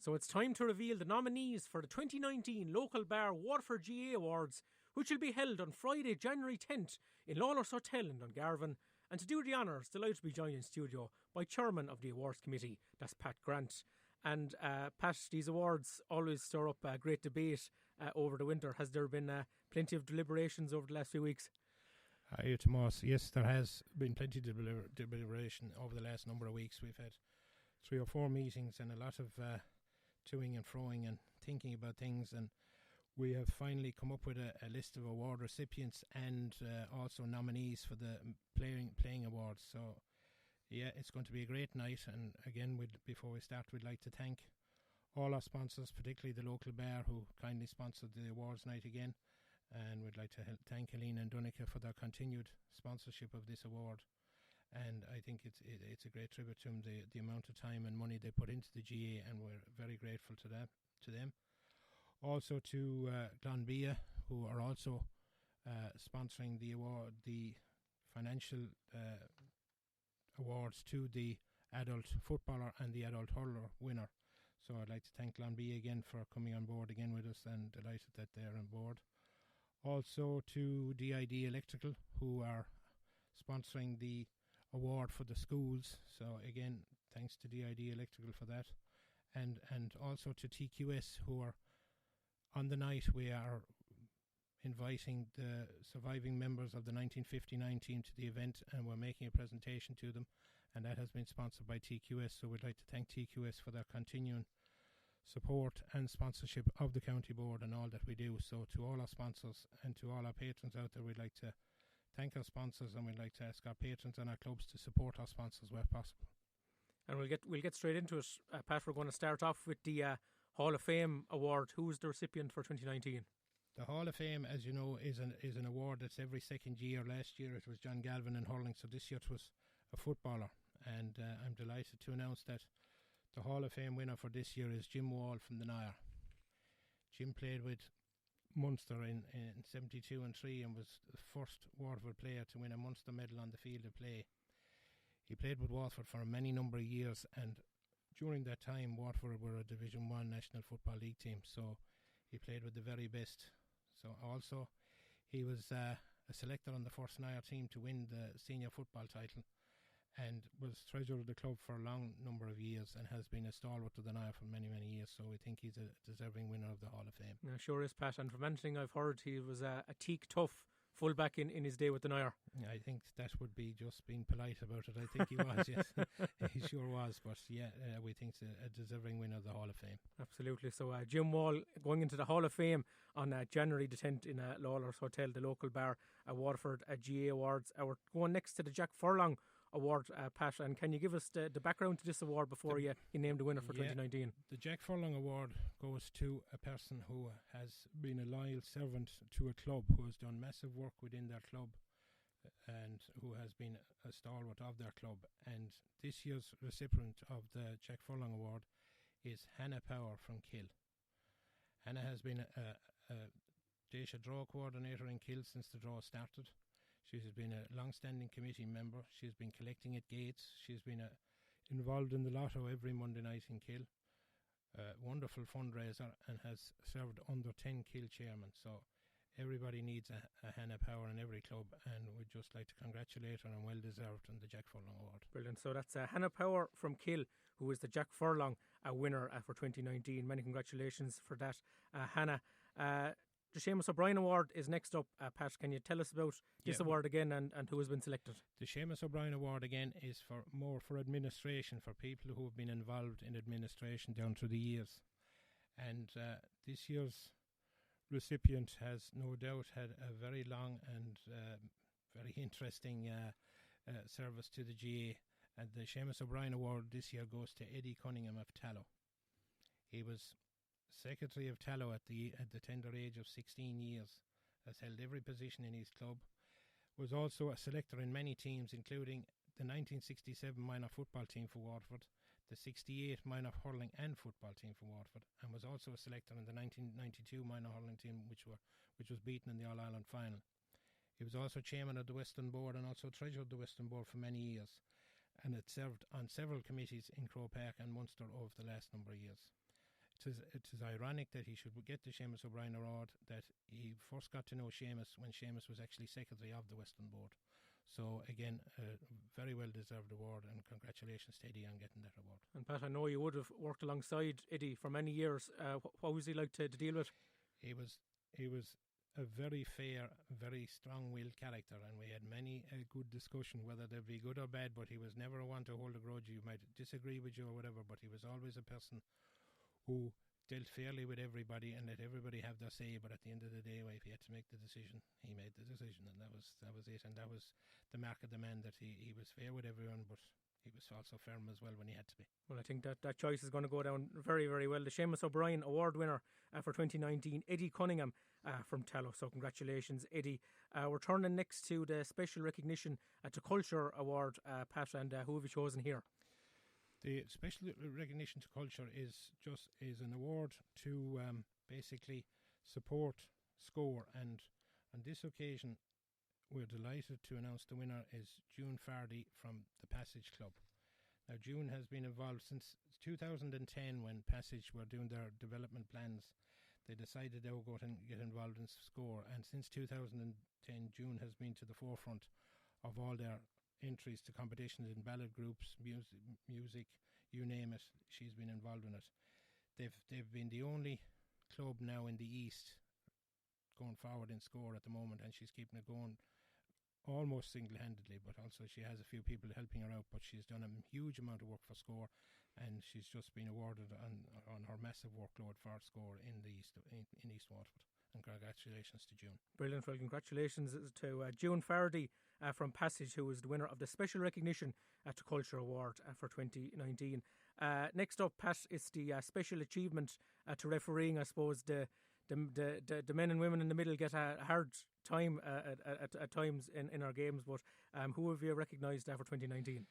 So it's time to reveal the nominees for the 2019 Local Bar Waterford GAA Awards, which will be held on Friday, January 10th in Lawler's Hotel in Dungarvan. And to do the honours, delighted to be joined in studio by Chairman of the Awards Committee, that's Pat Grant. And Pat, these awards always stir up great debate over the winter. Has there been plenty of deliberations over the last few weeks? Hi, Tomas. Yes, there has been plenty of deliberation over the last number of weeks. We've had 3 or 4 meetings and a lot of toing and froing and thinking about things, and we have finally come up with a list of award recipients and also nominees for the playing awards. So yeah, it's going to be a great night. And again, before we start, we'd like to thank all our sponsors, particularly the Local Bar, who kindly sponsored the awards night again. And we'd like to thank Helena and Dunica for their continued sponsorship of this award. And I think it's a great tribute to them, the amount of time and money they put into the GAA, and we're very grateful to them. Also to Glanbia, who are also sponsoring the award, the financial awards to the adult footballer and the adult hurler winner. So I'd like to thank Glanbia again for coming on board again with us, and delighted that they're on board. Also to DID Electrical, who are sponsoring the award for the schools. So again, thanks to DID Electrical for that. And also to TQS, who are on the night. We are inviting the surviving members of the 1959 team to the event, and we're making a presentation to them, and that has been sponsored by TQS. So we'd like to thank TQS for their continuing support and sponsorship of the county board and all that we do. So to all our sponsors and to all our patrons out there, we'd like to thank our sponsors, and we'd like to ask our patrons and our clubs to support our sponsors where possible. And we'll get straight into it. Pat, we're going to start off with the Hall of Fame award. Who's the recipient for 2019? The Hall of Fame, as you know, is an award that's every second year. Last year it was John Galvin in hurling, so this year it was a footballer. And I'm delighted to announce that the Hall of Fame winner for this year is Jim Wall from the Nair. Jim played with Munster in 72 and 3 and was the first Waterford player to win a Munster medal on the field of play. He played with Waterford for a many number of years, and during that time Waterford were a Division 1 National Football League team, so he played with the very best. So also he was a selector on the first Nair team to win the senior football title, and was treasurer of the club for a long number of years, and has been a stalwart of the Nair for many, many years. So we think he's a deserving winner of the Hall of Fame. Yeah, sure is, Pat. And from anything I've heard, he was a teak tough fullback in his day with the Nair. I think that would be just being polite about it. I think he was, yes. He sure was. But yeah, we think it's a deserving winner of the Hall of Fame. Absolutely. So Jim Wall going into the Hall of Fame on January the 10th in Lawler's Hotel, the Local Bar, Waterford GAA Awards. We're going next to the Jack Furlong Award, Pat, and can you give us the background to this award before you name the winner for 2019? The Jack Furlong Award goes to a person who has been a loyal servant to a club, who has done massive work within their club, and who has been a stalwart of their club. And this year's recipient of the Jack Furlong Award is Hannah Power from Kill. Hannah has been a Daisha Draw coordinator in Kill since the draw started. She has been a long-standing committee member. She has been collecting at gates. She has been involved in the lotto every Monday night in Kill. Wonderful fundraiser, and has served under 10 Kill chairmen. So everybody needs a Hannah Power in every club, and we'd just like to congratulate her, and well deserved, on the Jack Furlong Award. Brilliant. So that's Hannah Power from Kill, who is the Jack Furlong winner for 2019. Many congratulations for that, Hannah. The Seamus O'Brien Award is next up. Pat, can you tell us about this award again, and who has been selected? The Seamus O'Brien Award again is for administration, for people who have been involved in administration down through the years. And this year's recipient has no doubt had a very long and very interesting service to the GAA. And the Seamus O'Brien Award this year goes to Eddie Cunningham of Tallow. He was Secretary of Tallow at the tender age of 16 years, has held every position in his club, was also a selector in many teams, including the 1967 minor football team for Waterford, the 68 minor hurling and football team for Waterford, and was also a selector in the 1992 minor hurling team, which was beaten in the All-Ireland final. He was also chairman of the Western Board and also treasurer of the Western Board for many years, and had served on several committees in Croke Park and Munster over the last number of years. it is ironic that he should get the Seamus O'Brien Award, that he first got to know Seamus when Seamus was actually secretary of the Western Board. So again, a very well deserved award, and congratulations to Eddie on getting that award. And Pat, I know you would have worked alongside Eddie for many years. What was he like to deal with? He was a very fair, very strong-willed character, and we had many a good discussion whether they'd be good or bad, but he was never one to hold a grudge. You might disagree with you or whatever, but he was always a person who dealt fairly with everybody and let everybody have their say. But at the end of the day, if he had to make the decision, he made the decision, and that was it. And that was the mark of the man, that he was fair with everyone, but he was also firm as well when he had to be. Well, I think that choice is going to go down very, very well. The Seamus O'Brien Award winner for 2019, Eddie Cunningham from Tallow. So congratulations, Eddie. We're turning next to the special recognition to Culture Award, Pat, and who have you chosen here? The special recognition to culture is an award to basically support Score, and on this occasion we're delighted to announce the winner is June Fardy from the Passage Club. Now, June has been involved since 2010 when Passage were doing their development plans. They decided they were going to get involved in Score, and since 2010 June has been to the forefront of all their entries to competitions in ballad groups, music, you name it. She's been involved in it. They've been the only club now in the East going forward in Score at the moment, and she's keeping it going almost single-handedly, but also she has a few people helping her out, but she's done a huge amount of work for Score, and she's just been awarded on her massive workload for Score in East Waterford. And congratulations to June. Brilliant. Well, congratulations to June Fardy from Passage, who was the winner of the special recognition to Culture Award for 2019. Next up, Pat, is the special achievement to refereeing. I suppose the men and women in the middle get a hard time at times in our games, but who have you recognised for 2019?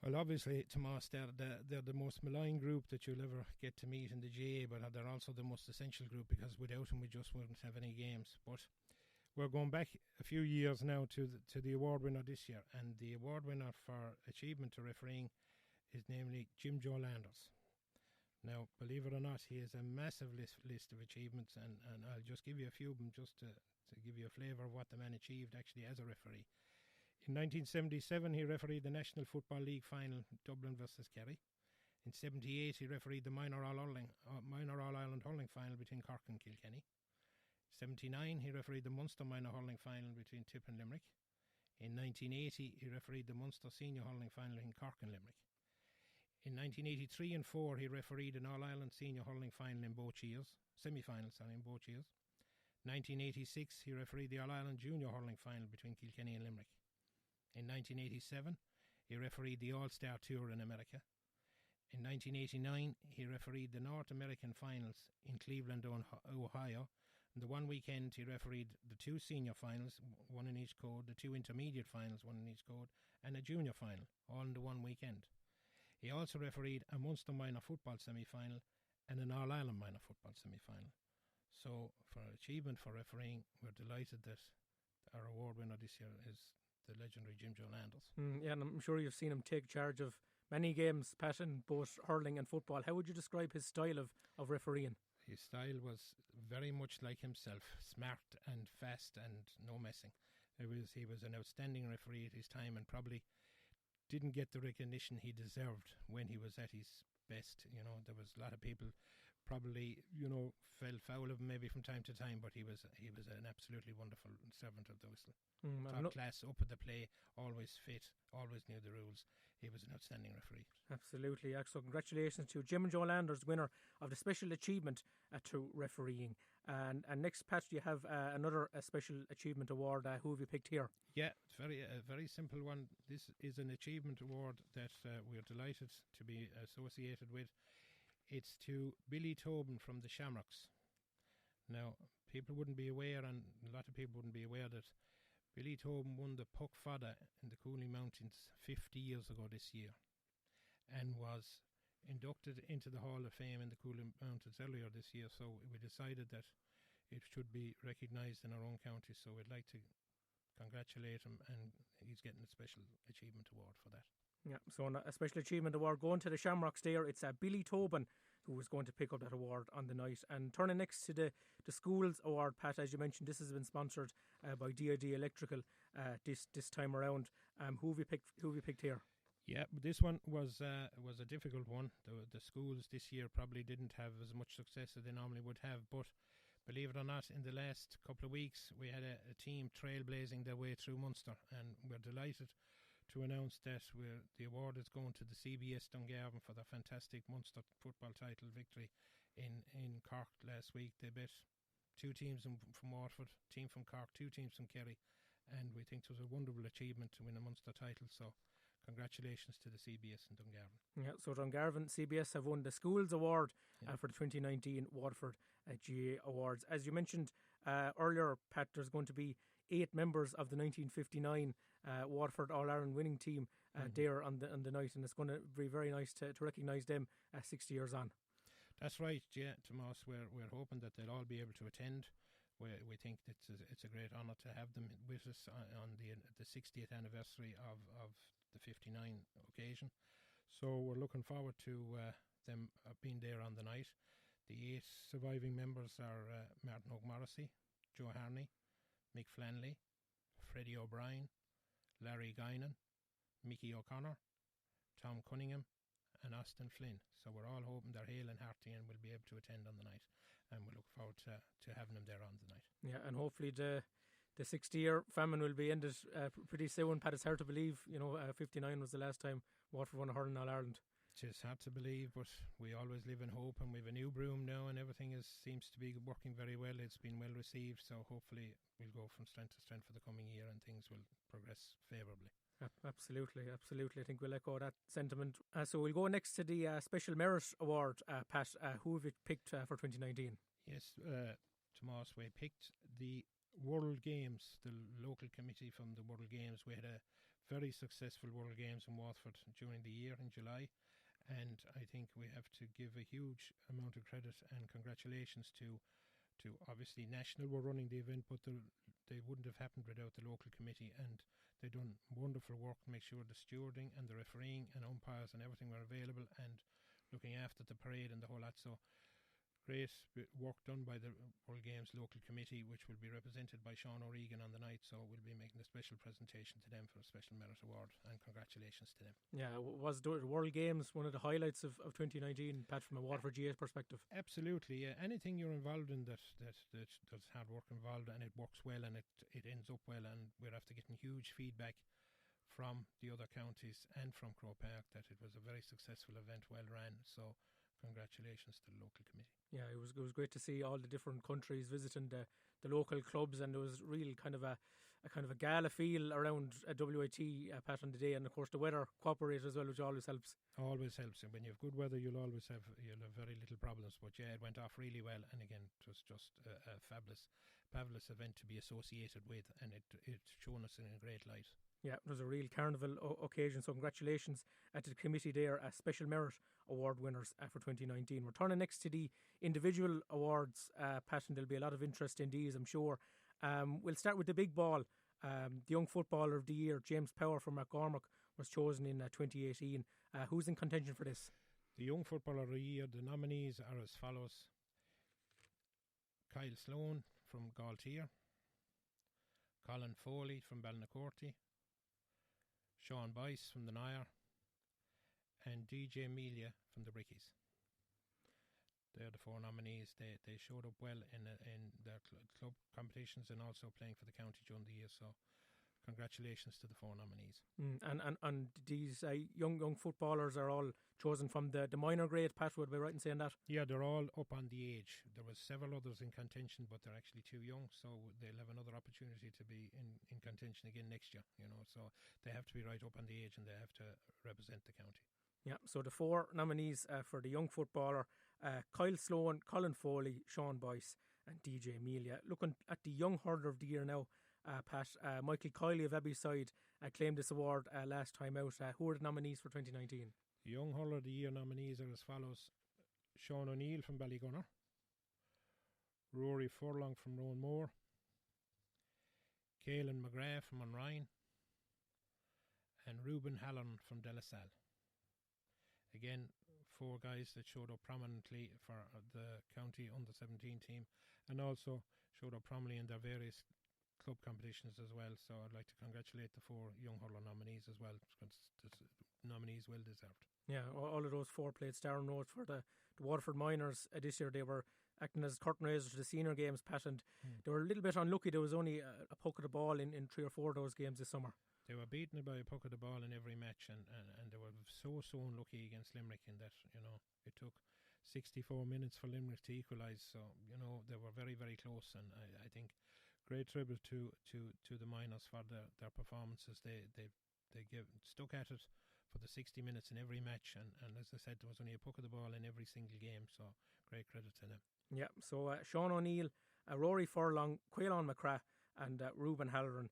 Well, obviously, Tomas, they're the most malign group that you'll ever get to meet in the GAA, but they're also the most essential group, because without them we just wouldn't have any games. But we're going back a few years now to the award winner this year, and the award winner for achievement to refereeing is namely Jim Joe Landers. Now, believe it or not, he has a massive list of achievements, and I'll just give you a few of them just to give you a flavour of what the man achieved actually as a referee. In 1977, he refereed the National Football League final, Dublin versus Kerry. In 78, he refereed the Minor All-Ireland hurling final between Cork and Kilkenny. 79, he refereed the Munster Minor hurling final between Tip and Limerick. In 1980, he refereed the Munster Senior hurling final in Cork and Limerick. In 1983 and 4, he refereed an All-Ireland Senior hurling final in both years, semi-finals in both years. 1986, he refereed the All-Ireland Junior hurling final between Kilkenny and Limerick. In 1987, he refereed the All-Star Tour in America. In 1989, he refereed the North American finals in Cleveland, Ohio. And the one weekend, he refereed the two senior finals, one in each code, the two intermediate finals, one in each code, and a junior final, all in the one weekend. He also refereed a Munster Minor football semi-final and an All-Ireland Minor football semi-final. So, for achievement for refereeing, we're delighted that our award winner this year is the legendary Jim Joe Landers. Yeah, and I'm sure you've seen him take charge of many games, Pat, in both hurling and football. How would you describe his style of refereeing? His style was very much like himself, smart and fast and no messing. He was an outstanding referee at his time, and probably didn't get the recognition he deserved when he was at his best. You know, there was a lot of people probably, fell foul of him maybe from time to time, but he was an absolutely wonderful servant of the whistle. Top class, up at the play, always fit, always knew the rules. He was an outstanding referee. Absolutely. So congratulations to Jim and Joe Landers, winner of the special achievement to refereeing. And next, Pat, you have another special achievement award. Who have you picked here? Yeah, it's a very simple one. This is an achievement award that we're delighted to be associated with. It's to Billy Tobin from the Shamrocks. Now, people wouldn't be aware, and a lot of people wouldn't be aware, that Billy Tobin won the Puck Fada in the Cooley Mountains 50 years ago this year, and was inducted into the Hall of Fame in the Cooley Mountains earlier this year. So we decided that it should be recognised in our own county. So we'd like to congratulate him, and he's getting a special achievement award for that. Yeah, so a special achievement award going to the Shamrocks there. It's Billy Tobin, who is going to pick up that award on the night. And turning next to the Schools Award, Pat, as you mentioned, this has been sponsored by DID Electrical this time around. Who have you picked here? Yeah, but this one was a difficult one. The schools this year probably didn't have as much success as they normally would have, but believe it or not, in the last couple of weeks we had a team trailblazing their way through Munster, and we're delighted to announce that the award is going to the CBS Dungarvan for their fantastic Munster football title victory in Cork last week. They beat two teams from Waterford, a team from Cork, two teams from Kerry, and we think it was a wonderful achievement to win a Munster title, so congratulations to the CBS in Dungarvan. Yeah, so Dungarvan CBS have won the Schools Award for the 2019 Waterford GAA Awards. As you mentioned earlier, Pat, there's going to be 8 members of the 1959 Waterford All-Ireland winning team there on the night, and it's going to be very nice to recognise them 60 years on. That's right, yeah, Tomas. We're hoping that they'll all be able to attend. We think it's a great honour to have them with us on the 60th anniversary of the 59 occasion. So we're looking forward to them being there on the night. The 8 surviving members are Martin O'Morrissey, Joe Harney, Mick Flanley, Freddie O'Brien, Larry Guinan, Mickey O'Connor, Tom Cunningham and Austin Flynn. So we're all hoping they're hale and hearty and will be able to attend on the night, and we look forward to having them there on the night. Yeah, and hopefully the 60-year famine will be ended pretty soon. Pat, it's hard to believe, 59 was the last time Waterford won a hurling All-Ireland. It's hard to believe, but we always live in hope, and we have a new broom now and everything seems to be working very well. It's been well received, so hopefully we'll go from strength to strength for the coming year and things will progress favourably. Absolutely. I think we'll echo that sentiment. So we'll go next to the Special Merit Award, Pat. Who have you picked for 2019? Yes, Tomas, we picked the World Games, the local committee from the World Games. We had a very successful World Games in Waterford during the year in July, and I think we have to give a huge amount of credit and congratulations to obviously National were running the event, but they wouldn't have happened without the local committee, and they done wonderful work to make sure the stewarding and the refereeing and umpires and everything were available and looking after the parade and the whole lot. So great work done by the World Games local committee, which will be represented by Sean O'Regan on the night, so we'll be making a special presentation to them for a Special Merit Award, and congratulations to them. Yeah, was the World Games one of the highlights of 2019, Pat, from a Waterford GAA perspective? Absolutely, yeah. Anything you're involved in that's hard work involved and it works well and it ends up well, and we're after getting huge feedback from the other counties and from Croke Park that it was a very successful event, well ran, so congratulations to the local committee. Yeah, it was great to see all the different countries visiting the local clubs, and there was real kind of a gala feel around WIT Pat on the day, and of course the weather cooperated as well, which always helps. Always helps, and when you have good weather you'll have very little problems. But yeah, it went off really well, and again it was just a fabulous event to be associated with, and it's shown us in a great light. Yeah, it was a real carnival occasion, so congratulations to the committee there, Special Merit Award winners for 2019. We're turning next to the individual awards, Pat, and there'll be a lot of interest in these, I'm sure. We'll start with the big ball. The Young Footballer of the Year, James Power from McCormack, was chosen in 2018. Who's in contention for this? The Young Footballer of the Year, the nominees are as follows: Kyle Sloan from Galtier, Colin Foley from Balnacourty, Sean Boyce from the Nair, and DJ Amelia from the Brickies. They're the 4 nominees. They showed up well in their club competitions and also playing for the county during the year. So congratulations to the 4 nominees. And these young footballers are all chosen from the minor grade, Pat, would I be right in saying that? Yeah, they're all up on the age. There was several others in contention, but they're actually too young, so they'll have another opportunity to be in contention again next year, so they have to be right up on the age and they have to represent the county. Yeah, so the 4 nominees for the young footballer, Kyle Sloan, Colin Foley, Sean Boyce and DJ Amelia. Looking at the young hurler of the year now, Pat, Michael Kiley of Abbeyside claimed this award last time out. Who are the nominees for 2019? The young hurler of the year nominees are as follows: Sean O'Neill from Ballygunner, Rory Furlong from Roanmore, Caelan McGrath from Unryan, and Reuben Halloran from De La Salle. Again, 4 guys that showed up prominently for the county under-17 team, and also showed up prominently in their various club competitions as well. So I'd like to congratulate the 4 young hurler nominees as well, because the nominees well deserved. Yeah, all of those 4 played star roles for the Waterford minors this year. They were acting as curtain raisers to the senior games, Pat, and they were a little bit unlucky. There was only a puck of the ball in 3 or 4 of those games this summer. They were beaten by a puck of the ball in every match, and they were so unlucky against Limerick in that, it took 64 minutes for Limerick to equalise. So, they were very, very close, and I think great tribute to the minors for their performances. They stuck at it for the 60 minutes in every match, and as I said, there was only a puck of the ball in every single game, so great credit to them. Yeah, so Sean O'Neill, Rory Furlong, Quailon McCrath and Ruben Halloran,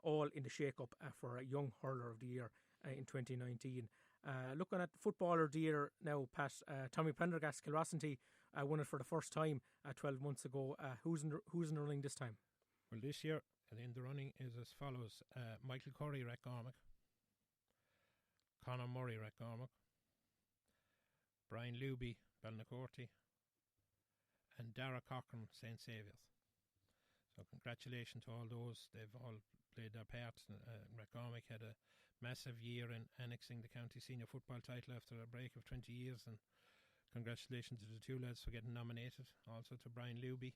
all in the shake-up for a Young Hurler of the Year in 2019. Looking at Footballer of the Year now, Pat, Tommy Prendergast, Kilrossenty won it for the first time 12 months ago. Who's in the running this time? Well, this year in the running is as follows: Michael Curry, Rathgarmack; Conor Murray, Rathgarmack; Brian Luby, Balnacorty; and Dara Cochran, St. Saviour's. So congratulations to all those. They've all played their part. Rathgarmack had a massive year in annexing the county senior football title after a break of 20 years, and congratulations to the 2 lads for getting nominated. Also to Brian Luby,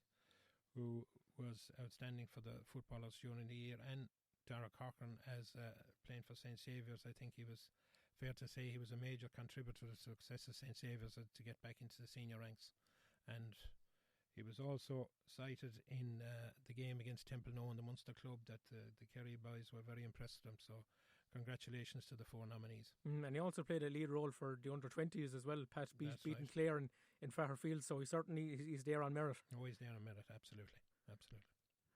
who was outstanding for the footballers during the year, and Dara Cochran as playing for St. Saviour's. I think he was, fair to say, he was a major contributor to the success of St. Saviour's to get back into the senior ranks. And he was also cited in the game against Templenoe in the Munster Club that the Kerry boys were very impressed with him. So congratulations to the 4 nominees. And he also played a lead role for the under-20s as well, Pat, beating Clare in Fairfield. So he's there on merit. Oh, he's there on merit, absolutely.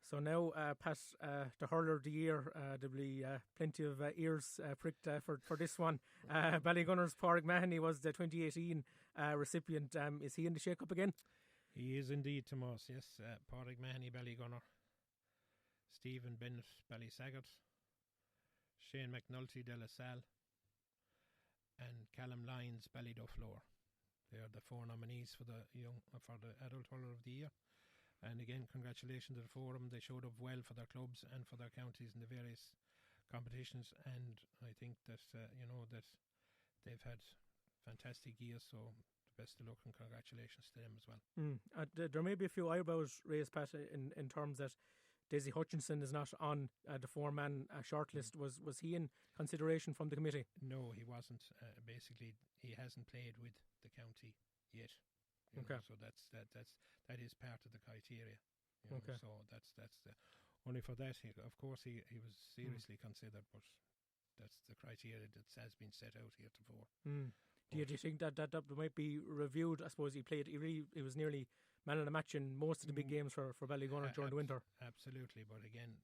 So now, Pat, the Hurler of the Year, there'll be plenty of ears pricked for this one. Ballygunner's Pádraig Mahoney was the 2018 recipient. Is he in the shake-up again? He is indeed, Tomas, yes. Pádraig Mahoney, Ballygunner; Stephen Bennett, Ballysaggart; Shane McNulty, De La Salle; and Callum Lyons, Ballydufflore. They are the 4 nominees for the Adult Hurler of the Year. And again, congratulations to the 4 of them. They showed up well for their clubs and for their counties in the various competitions. And I think that, that they've had fantastic years. So best of luck and congratulations to them as well. There may be a few eyebrows raised, Pat, in terms that Daisy Hutchinson is not on the 4-man shortlist. Was he in consideration from the committee? No, he wasn't. Basically, he hasn't played with the county yet. Okay. So that is part of the criteria. Okay. So that's the only for that. Of course, he was seriously considered, but that's the criteria that has been set out heretofore. Do you think that might be reviewed? I suppose he was nearly man of the match in most of the big games for Ballygunner during the winter. Absolutely, but again,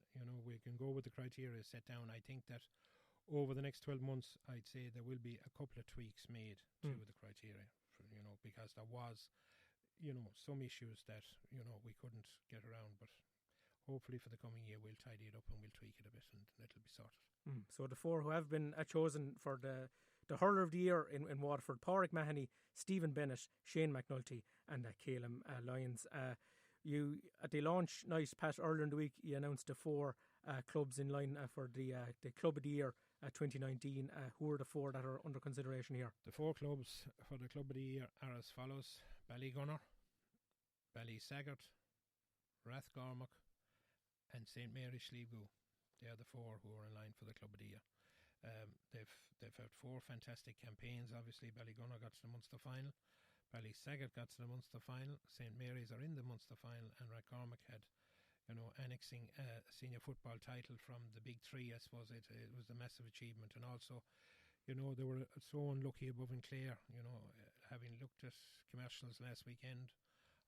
we can go with the criteria set down. I think that over the next 12 months, I'd say there will be a couple of tweaks made to the criteria, because there was, some issues that, we couldn't get around, but hopefully for the coming year we'll tidy it up and we'll tweak it a bit and it'll be sorted. So the 4 who have been chosen for the Hurler of the Year in Waterford: Pádraig Mahoney, Stephen Bennett, Shane McNulty and Callum Lyons. You at the launch night, Pat, earlier in the week, you announced the 4 clubs in line for the Club of the Year 2019. Who are the 4 that are under consideration here? The 4 clubs for the Club of the Year are as follows: Ballygunner, Ballysaggart, Rathgarmack and St. Mary's Sligo. They are the 4 who are in line for the Club of the Year. They've had 4 fantastic campaigns. Obviously, Ballygunner got to the Munster final, Ballysaggart got to the Munster final, St. Mary's are in the Munster final, and Rathgarmack had, annexing a senior football title from the big 3. I suppose it was a massive achievement. And also, they were so unlucky above in Clare. Having looked at commercials last weekend,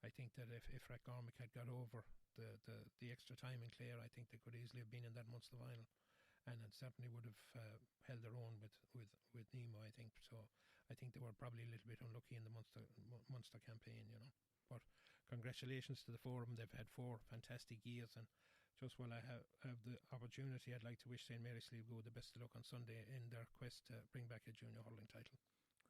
I think that if Rathgarmack had got over the extra time in Clare, I think they could easily have been in that Munster final, and it certainly would have held their own with Nemo, I think. So I think they were probably a little bit unlucky in the Munster campaign, But congratulations to the 4 of them. They've had 4 fantastic years, and just while I have the opportunity, I'd like to wish St. Mary's Sligo the best of luck on Sunday in their quest to bring back a junior hurling title.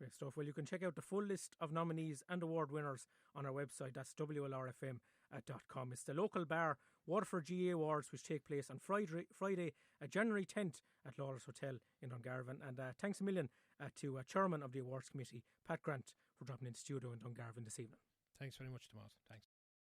Great stuff. Well, you can check out the full list of nominees and award winners on our website. That's WLRFM.com. It's the local bar Waterford GAA Awards, which take place on Friday, January 10th at Lawless Hotel in Dungarvan. And thanks a million to Chairman of the Awards Committee, Pat Grant, for dropping into studio in Dungarvan this evening. Thanks very much, Tomas. Thanks.